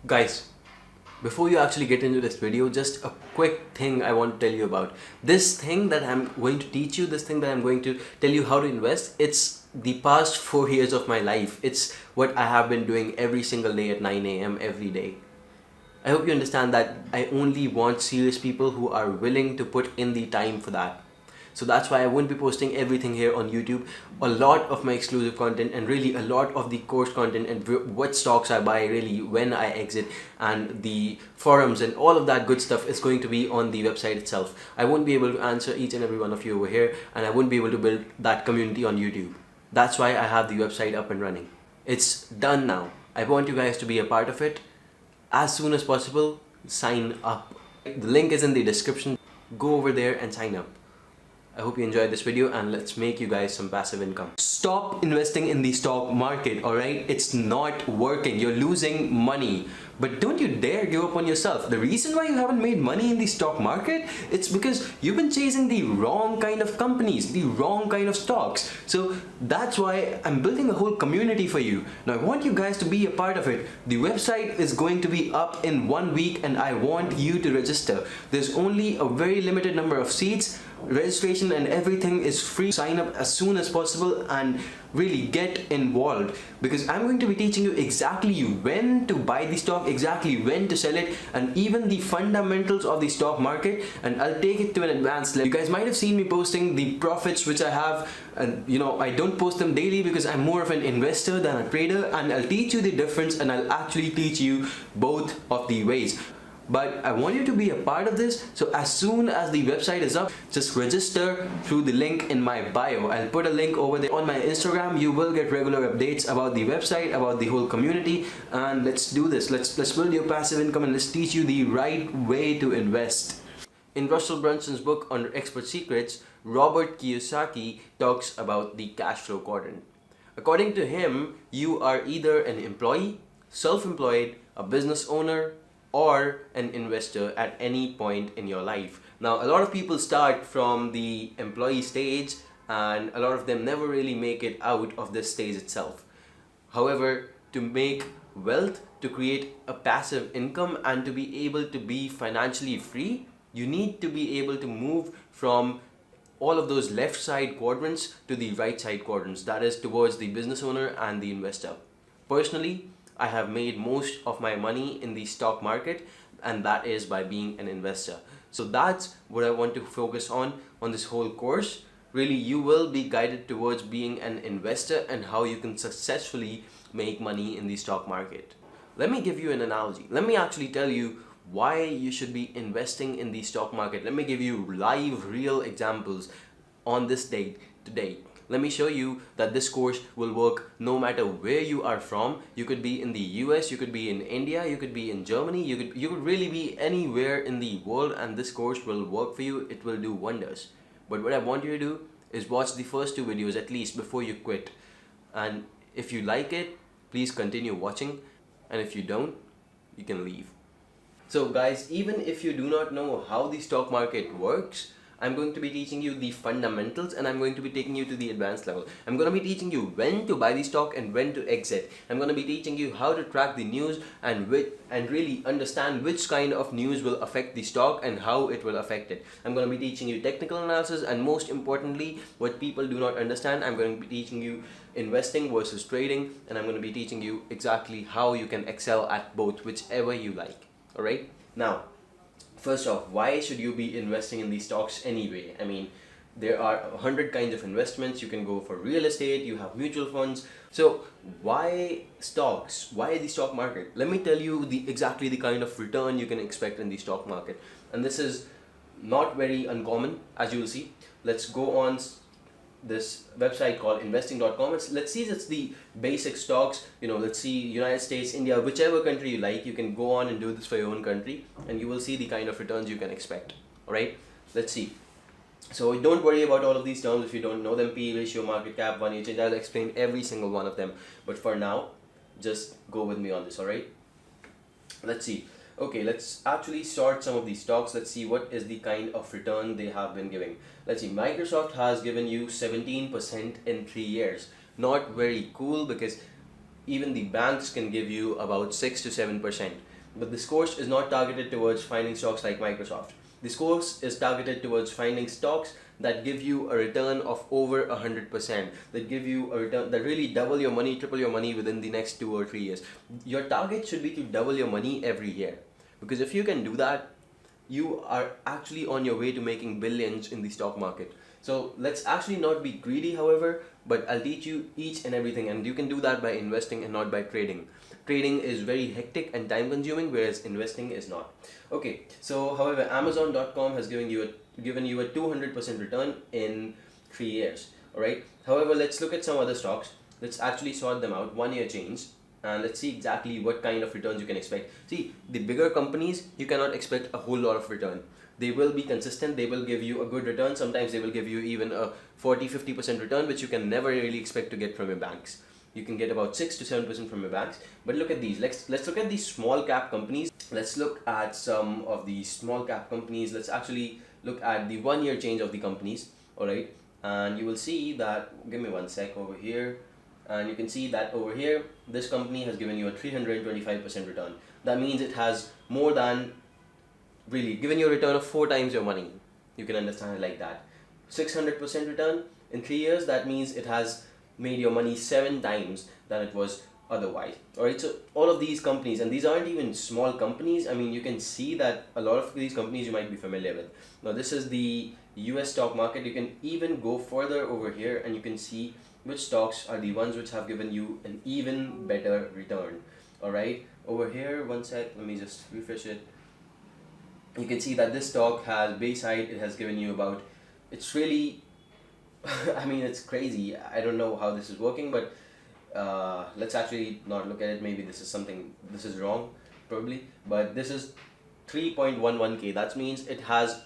Guys, before you actually get into this video, just a quick thing I want to tell you about. This thing that I'm going to teach you, this thing that I'm going to tell you how to invest, it's the past 4 years of my life. It's what I have been doing every single day at 9 a.m. every day. I hope you understand that I only want serious people who are willing to put in the time for that. So that's why I won't be posting everything here on YouTube. A lot of my exclusive content and really a lot of the course content and what stocks I buy, really when I exit, and the forums and all of that good stuff is going to be on the website itself. I won't be able to answer each and every one of you over here, and I won't be able to build that community on YouTube. That's why I have the website up and running. It's done now. I want you guys to be a part of it. As soon as possible, sign up. The link is in the description. Go over there and sign up. I hope you enjoyed this video, and let's make you guys some passive income. Stop investing in the stock market, alright? It's not working. You're losing money. But don't you dare give up on yourself. The reason why you haven't made money in the stock market, it's because you've been chasing the wrong kind of companies, the wrong kind of stocks. So that's why I'm building a whole community for you. Now I want you guys to be a part of it. The website is going to be up in 1 week, and I want you to register. There's only a very limited number of seats. Registration and everything is free. Sign up as soon as possible and really get involved, because I'm going to be teaching you exactly when to buy the stock, exactly when to sell it, and even the fundamentals of the stock market, and I'll take it to an advanced level. You guys might have seen me posting the profits which I have, and I don't post them daily because I'm more of an investor than a trader, and I'll teach you the difference, and I'll actually teach you both of the ways. But I want you to be a part of this, so as soon as the website is up, just register through the link in my bio. I'll put a link over there on my Instagram. You will get regular updates about the website, about the whole community, and let's do this. Let's build your passive income, and let's teach you the right way to invest. In Russell Brunson's book on Expert Secrets, Robert Kiyosaki talks about the Cashflow Quadrant. According to him, you are either an employee, self-employed, a business owner, or an investor at any point in your life. Now, a lot of people start from the employee stage, and a lot of them never really make it out of this stage itself. However, to make wealth, to create a passive income, and to be able to be financially free, you need to be able to move from all of those left side quadrants to the right side quadrants, that is towards the business owner and the investor. Personally, I have made most of my money in the stock market, and that is by being an investor. So that's what I want to focus on this whole course. Really, you will be guided towards being an investor and how you can successfully make money in the stock market. Let me give you an analogy. Let me actually tell you why you should be investing in the stock market. Let me give you live, real examples on this date today. Let me show you that this course will work no matter where you are from. You could be in the US, you could be in India, you could be in Germany, you could really be anywhere in the world, and this course will work for you. It will do wonders. But what I want you to do is watch the first 2 videos at least before you quit. And if you like it, please continue watching, and if you don't, you can leave. So guys, even if you do not know how the stock market works, I'm going to be teaching you the fundamentals, and I'm going to be taking you to the advanced level. I'm going to be teaching you when to buy the stock and when to exit. I'm going to be teaching you how to track the news and really understand which kind of news will affect the stock and how it will affect it. I'm going to be teaching you technical analysis, and most importantly, what people do not understand, I'm going to be teaching you investing versus trading, and I'm going to be teaching you exactly how you can excel at both, whichever you like. Alright? Now, first off, why should you be investing in these stocks anyway? I mean, there are 100 kinds of investments. You can go for real estate, you have mutual funds. So why stocks? Why the stock market? Let me tell you exactly the kind of return you can expect in the stock market. And this is not very uncommon, as you will see. Let's go on this website called investing.com. Let's see, it's the basic stocks. Let's see United States, India, whichever country you like. You can go on and do this for your own country, and you will see the kind of returns you can expect. Alright, let's see. So don't worry about all of these terms if you don't know them. P ratio, market cap, 1-year change. I'll explain every single one of them, but for now, just go with me on this. Alright, let's see. Okay, let's actually sort some of these stocks. Let's see what is the kind of return they have been giving. Let's see, Microsoft has given you 17% in 3 years. Not very cool, because even the banks can give you about 6 to 7%. But this course is not targeted towards finding stocks like Microsoft. This course is targeted towards finding stocks that give you a return of over 100%, that give you a return that really double your money, triple your money within the next 2 or 3 years. Your target should be to double your money every year, because if you can do that, you are actually on your way to making billions in the stock market. So let's actually not be greedy, however, but I'll teach you each and everything, and you can do that by investing and not by trading. Trading is very hectic and time consuming, whereas investing is not. Okay, so however, Amazon.com has given you a 200% return in 3 years. Alright, however, let's look at some other stocks. Let's actually sort them out, 1 year change, and let's see exactly what kind of returns you can expect. See, the bigger companies, you cannot expect a whole lot of return. They will be consistent, they will give you a good return. Sometimes they will give you even a 40-50% return, which you can never really expect to get from your banks. You can get about 6 to 7% from your banks. But look at these. Let's look at these small cap companies. Let's look at some of the small cap companies. Let's actually look at the 1 year change of the companies. Alright, and you will see that, give me one sec over here, and you can see that over here this company has given you a 325% return. That means it has more than really given you a return of 4 times your money. You can understand it like that. 600% return in 3 years, that means it has made your money 7 times than it was otherwise. Alright, so all of these companies, and these aren't even small companies. I mean, you can see that a lot of these companies you might be familiar with. Now this is the US stock market. You can even go further over here and you can see which stocks are the ones which have given you an even better return. Alright, over here, one sec, let me just refresh it. You can see that this stock has Bayside, it has given you about, it's really I mean, it's crazy. I don't know how this is working, but let's actually not look at it. Maybe this is wrong, probably, but this is 3.11k. That means it has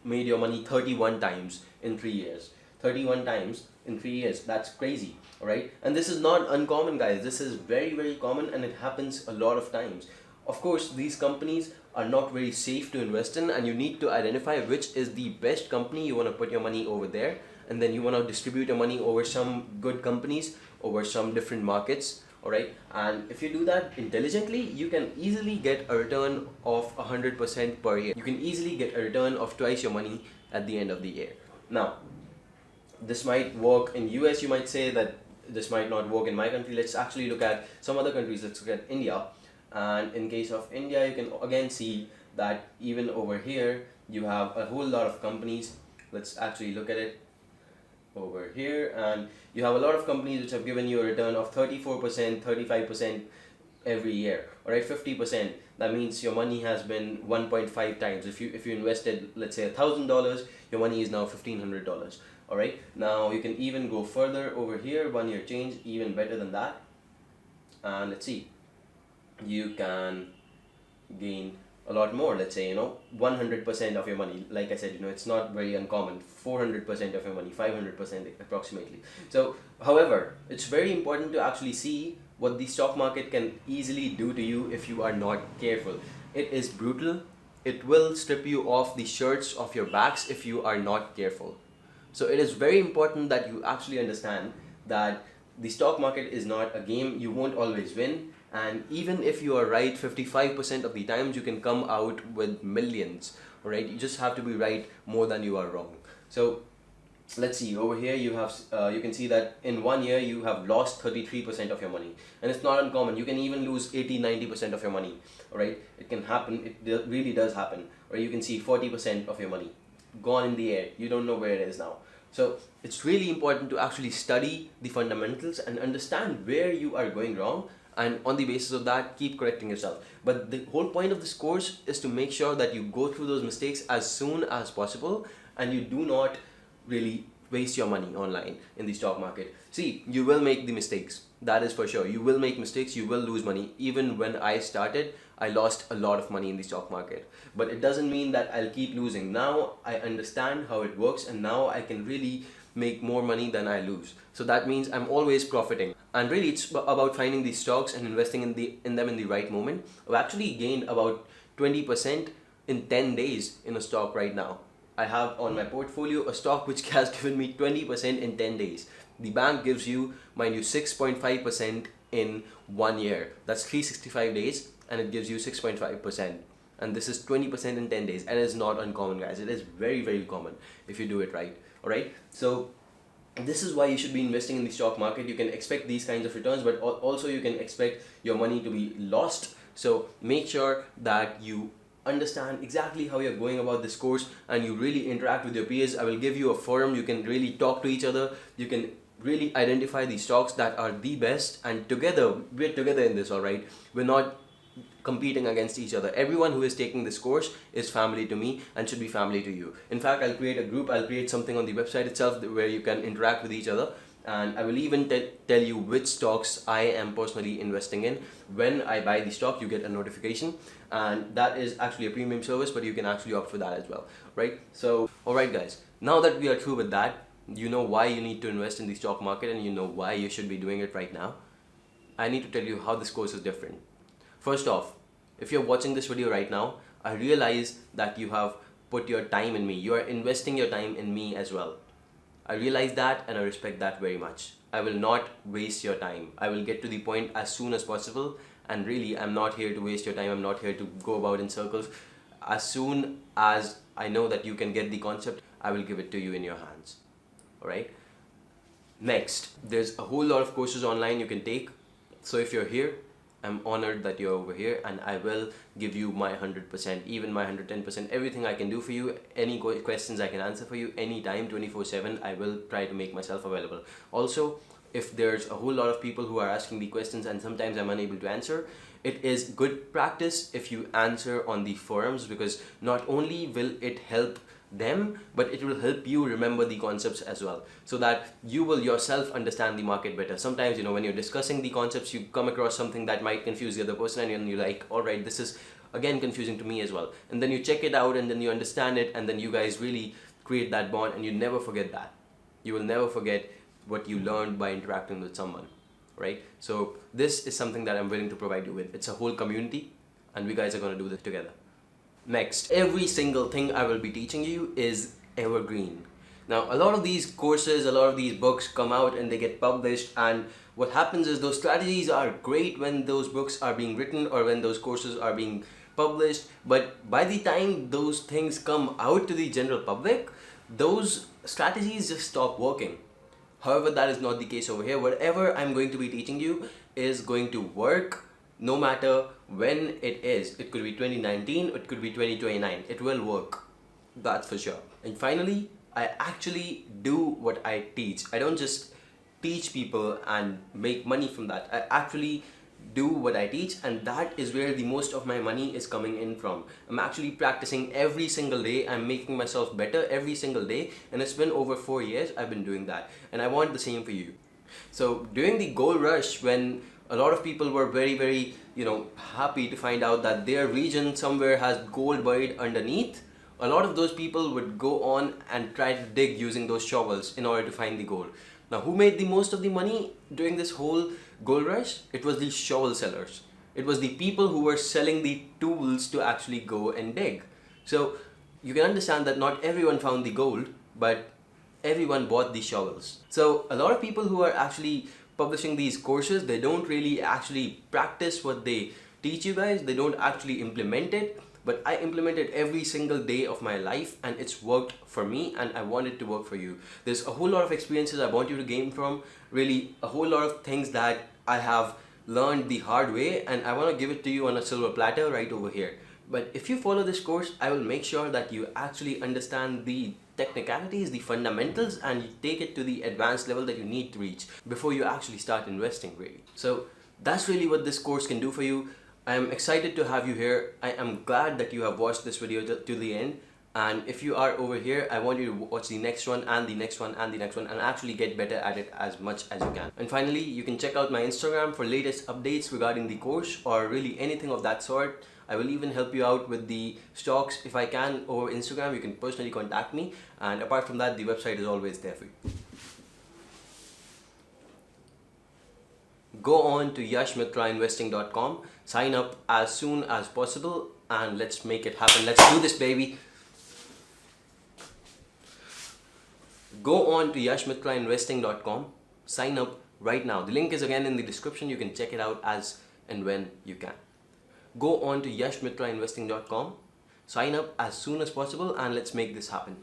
made your money 31 times in 3 years. 31 times in 3 years. That's crazy, alright? And this is not uncommon, guys. This is very, very common, and it happens a lot of times. Of course, these companies are not very safe to invest in, and you need to identify which is the best company. You want to put your money over there, and then you want to distribute your money over some good companies, over some different markets. Alright, and if you do that intelligently, you can easily get a return of 100% per year. You can easily get a return of twice your money at the end of the year. Now, this might work in US. You might say that this might not work in my country. Let's actually look at some other countries. Let's look at India. And in case of India, you can again see that even over here you have a whole lot of companies. Let's actually look at it over here, and you have a lot of companies which have given you a return of 34%, 35% every year. Alright, 50%. That means your money has been 1.5 times. If you invested, let's say $1,000, your money is now $1,500. Alright, now you can even go further over here, 1 year change, even better than that. And let's see, you can gain a lot more. Let's say, 100% of your money. Like I said, it's not very uncommon. 400% of your money, 500% approximately. So, however, it's very important to actually see what the stock market can easily do to you if you are not careful. It is brutal. It will strip you off the shirts of your backs if you are not careful. So it is very important that you actually understand that the stock market is not a game. You won't always win. And even if you are right 55% of the times, you can come out with millions. Alright, you just have to be right more than you are wrong. So let's see, over here you have you can see that in 1 year you have lost 33% of your money, and it's not uncommon. You can even lose 80-90% of your money. Alright, it can happen. It really does happen. Or you can see 40% of your money gone in the air. You don't know where it is now. So it's really important to actually study the fundamentals and understand where you are going wrong, and on the basis of that, keep correcting yourself. But the whole point of this course is to make sure that you go through those mistakes as soon as possible, and you do not really waste your money online in the stock market. See, you will make the mistakes. That is for sure. You will make mistakes. You will lose money. Even when I started, I lost a lot of money in the stock market. But it doesn't mean that I'll keep losing. Now I understand how it works, and now I can really make more money than I lose. So that means I'm always profiting. And really, it's about finding these stocks and investing in them in the right moment. I've actually gained about 20% in 10 days in a stock right now. I have on my portfolio a stock which has given me 20% in 10 days. The bank gives you, mind you, 6.5% in 1 year. That's 365 days and it gives you 6.5%. And this is 20% in 10 days, and it's not uncommon, guys. It is very, very common if you do it right. All right, so this is why you should be investing in the stock market. You can expect these kinds of returns, but also you can expect your money to be lost. So make sure that you understand exactly how you're going about this course and you really interact with your peers. I will give you a forum. You can really talk to each other. You can really identify the stocks that are the best, and together, we're together in this. All right, we're not competing against each other. Everyone who is taking this course is family to me and should be family to you. In fact, I'll create a group, I'll create something on the website itself where you can interact with each other, and I will even tell you which stocks I am personally investing in. When I buy the stock, you get a notification, and that is actually a premium service, but you can actually opt for that as well, right? So, alright guys, now that we are through with that, you know why you need to invest in the stock market and you know why you should be doing it right now. I need to tell you how this course is different. First off, if you're watching this video right now, I realize that you have put your time in me. You are investing your time in me as well. I realize that and I respect that very much. I will not waste your time. I will get to the point as soon as possible, and really I'm not here to waste your time. I'm not here to go about in circles. As soon as I know that you can get the concept, I will give it to you in your hands. Alright? Next, there's a whole lot of courses online you can take. So if you're here, I'm honored that you're over here, and I will give you my 100%, even my 110%, everything I can do for you. Any questions I can answer for you anytime, 24/7. I will try to make myself available. Also, if there's a whole lot of people who are asking me questions and sometimes I'm unable to answer, it is good practice if you answer on the forums, because not only will it help them, but it will help you remember the concepts as well, so that you will yourself understand the market better. Sometimes, when you're discussing the concepts, you come across something that might confuse the other person, and you're like, all right, this is again confusing to me as well. And then you check it out and then you understand it, and then you guys really create that bond, and you never forget that. You will never forget what you learned by interacting with someone, right? So this is something that I'm willing to provide you with. It's a whole community, and we guys are going to do this together. Next, every single thing I will be teaching you is evergreen. Now, a lot of these courses, a lot of these books come out and they get published, and what happens is those strategies are great when those books are being written or when those courses are being published, but by the time those things come out to the general public, those strategies just stop working. However, that is not the case over here. Whatever I'm going to be teaching you is going to work no matter when it is. It could be 2019, it could be 2029. It will work. That's for sure. And finally, I actually do what I teach. I don't just teach people and make money from that. I actually do what I teach, and that is where the most of my money is coming in from. I'm actually practicing every single day. I'm making myself better every single day, and it's been over 4 years I've been doing that, and I want the same for you. So during the gold rush, when a lot of people were very happy to find out that their region somewhere has gold buried underneath, a lot of those people would go on and try to dig using those shovels in order to find the gold. Now, who made the most of the money during this whole gold rush? It was the shovel sellers. It was the people who were selling the tools to actually go and dig. So you can understand that not everyone found the gold, but everyone bought the shovels. So a lot of people who are actually publishing these courses, they don't really actually practice what they teach you guys. They don't actually implement it. But I implement it every single day of my life, and it's worked for me, and I want it to work for you. There's a whole lot of experiences I want you to gain from, really a whole lot of things that I have learned the hard way, and I want to give it to you on a silver platter right over here. But if you follow this course, I will make sure that you actually understand the technicalities, the fundamentals, and you take it to the advanced level that you need to reach before you actually start investing, really. So that's really what this course can do for you. I am excited to have you here. I am glad that you have watched this video to the end. And if you are over here, I want you to watch the next one and the next one and the next one, and actually get better at it as much as you can. And finally, you can check out my Instagram for latest updates regarding the course or really anything of that sort. I will even help you out with the stocks if I can over Instagram. You can personally contact me, and apart from that, the website is always there for you. Go on to yashmitrainvesting.com, sign up as soon as possible, and let's make it happen. Let's do this, baby. Go on to yashmitrainvesting.com, sign up right now. The link is again in the description. You can check it out as and when you can. Go on to yashmitrainvesting.com, sign up as soon as possible, and let's make this happen.